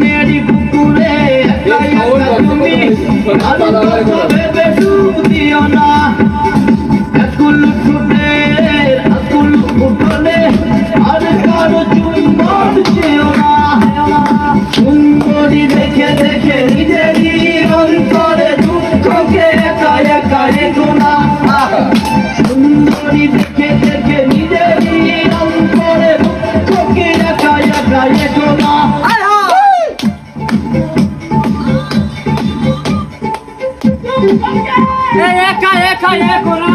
Mary পুকুরে তুমি ভেবে ডুব দিও না আকুল ফুটে আকুল ফুটলে আর কারো চুম্বন চেও না সুন্দরী দেখে দেখে নিজেরই অন্তরে দুঃখকে একা একা রেখো না সুন্দরী দেখে দেখে নিজেরই অন্তরে দুঃখকে একা একা রেখো না একা একা রেখো না